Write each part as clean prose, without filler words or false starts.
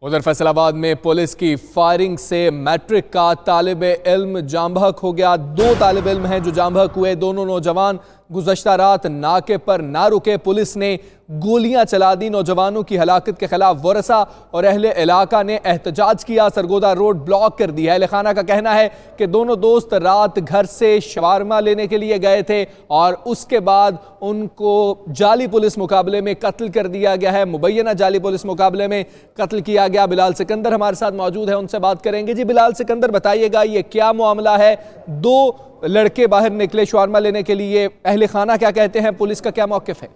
उधर फैसलाबाद में पुलिस की फायरिंग से मैट्रिक का तालिब इल्म जाम बहक हो गया। 2 तालिब इल्म हैं जो जाम बहक हुए। दोनों नौजवान गुज़श्ता रात नाके पर ना रुके, पुलिस ने गोलियां चला दी। नौजवानों की हलाकत के खिलाफ वरसा और अहले इलाका ने एहतजाज किया। सरगोदा रोड ब्लॉक कर दी। अहले खाना का कहना है कि दोनों दोस्त रात घर से शवारमा लेने के लिए गए थे और उसके बाद उनको जाली पुलिस मुकाबले में कत्ल कर दिया गया है। मुबैना जाली पुलिस मुकाबले में कत्ल किया गया। बिलाल सिकंदर हमारे साथ मौजूद है, उनसे बात करेंगे। जी बिलाल सिकंदर, बताइएगा ये क्या मामला है? 2 लड़के बाहर निकले शवारमा लेने के लिए, अहले खाना क्या कहते हैं, पुलिस का क्या मौक़िफ़ है?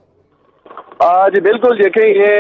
जी बिल्कुल, देखिए ये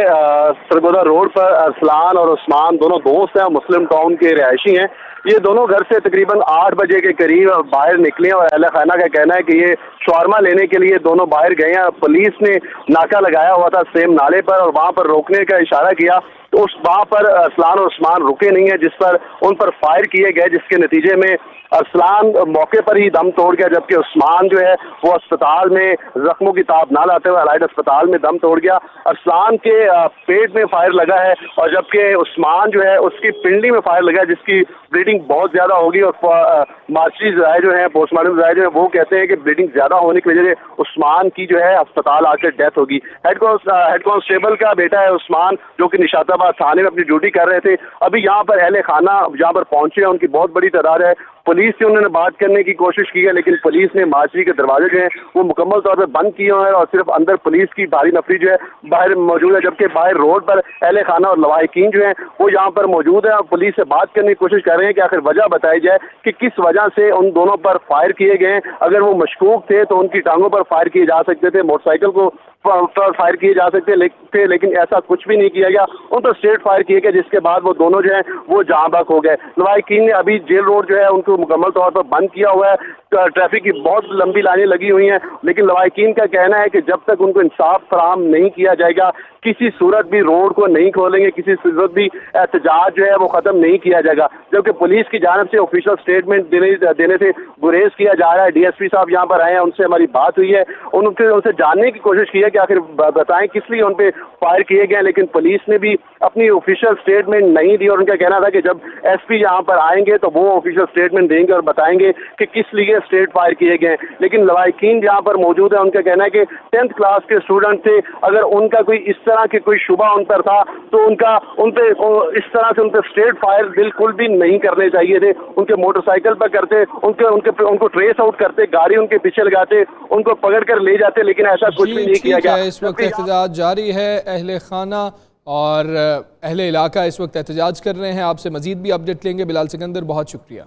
सरगोदा रोड पर अरसलान और उस्मान दोनों दोस्त हैं, मुस्लिम टाउन के रिहायशी हैं। ये दोनों घर से तकरीबन 8 बजे के करीब बाहर निकले और अहले खाना का कहना है कि ये शवारमा लेने के लिए दोनों बाहर गए हैं। पुलिस ने नाका लगाया हुआ था सेम नाले पर और वहाँ पर रोकने का इशारा किया तो वहाँ पर अरसलान और उस्मान रुके नहीं है, जिस पर उन पर फायर किए गए, जिसके नतीजे में अरसलान मौके पर ही दम तोड़ गया, जबकि उस्मान जो है वो अस्पताल में जख्मों की ताब ना लाते हुए अलाइड अस्पताल में दम तोड़ गया। अरसलान के पेट में फायर लगा है और जबकि उस्मान जो है उसकी पिंडली में फायर लगा है, जिसकी ब्लीडिंग बहुत ज्यादा होगी। और मार्चरी राय जो है, पोस्टमार्टम राय जो है, वो कहते हैं कि ब्लीडिंग ज्यादा होने की वजह से उस्मान की जो है अस्पताल आकर डेथ होगी। हेड कांस्टेबल का बेटा है उस्मान, जो कि निशाताबाद थाने में अपनी ड्यूटी कर रहे थे। अभी यहाँ पर अहले खाना यहाँ पर पहुंचे हैं, उनकी बहुत बड़ी तादाद है। पुलिस से उन्होंने बात करने की कोशिश की है, लेकिन पुलिस ने मार्चरी के दरवाजे जो हैं वो मुकम्मल तौर पर बंद किए हुए हैं और सिर्फ अंदर पुलिस की भारी नफरी जो है बाहर मौजूद है, जबकि बाहर रोड पर अहले खाना और लवाहिकीन जो हैं वो यहाँ पर मौजूद है और पुलिस से बात करने की कोशिश कर रहे हैं कि आखिर वजह बताई जाए कि किस वजह से उन दोनों पर फायर किए गए। अगर वो मशकूक थे तो उनकी टांगों पर फायर किए जा सकते थे, मोटरसाइकिल को फायर किए जा सकते थे, लेकिन ऐसा कुछ भी नहीं किया गया। उन पर स्ट्रेट फायर किए गए, जिसके बाद वो दोनों जो है वो जाम बहक हो गए। लवाहिकीन ने अभी जेल रोड जो है उनको मुकम्मल तौर पर बंद किया हुआ है। ट्रैफिक की बहुत लंबी लाइनें लगी हुई हैं, लेकिन लवाहिकीन का कहना है कि जब तक उनको इंसाफ फराहम नहीं किया जाएगा किसी सूरत भी रोड को नहीं खोलेंगे, किसी सूरत भी एहतजाज जो है वो खत्म नहीं किया जाएगा। जबकि पुलिस की जानब से ऑफिशियल स्टेटमेंट देने से गुरेज किया जा रहा है। डीएसपी साहब यहाँ पर आए हैं, उनसे हमारी बात हुई है, उनसे जानने की कोशिश की है कि आखिर बताएं किस लिए उन पे फायर किए गए, लेकिन पुलिस ने भी अपनी ऑफिशियल स्टेटमेंट नहीं दी और उनका कहना था कि जब एसपी यहाँ पर आएंगे तो वो ऑफिशियल स्टेटमेंट देंगे और बताएंगे कि किस लिए स्ट्रेट फायर किए गए। लेकिन लवाहिकीन जहाँ पर मौजूद है उनका कहना है कि 10th क्लास के स्टूडेंट थे, अगर उनका कोई इस तरह की कोई शुबा उन पर था तो उन पे इस तरह से उन पर स्ट्रेट फायर बिल्कुल भी नहीं करने चाहिए थे। उनके मोटरसाइकिल पर करते, उनको ट्रेस आउट करते, गाड़ी उनके पीछे लगाते, उनको पकड़ कर ले जाते, लेकिन ऐसा कुछ भी नहीं किया गया। इस वक्त एहतजाज जारी है। अहले खाना और अहले इलाका इस वक्त एहतजाज कर रहे हैं। आपसे मजीद भी अपडेट लेंगे। बिलाल सिकंदर, बहुत शुक्रिया।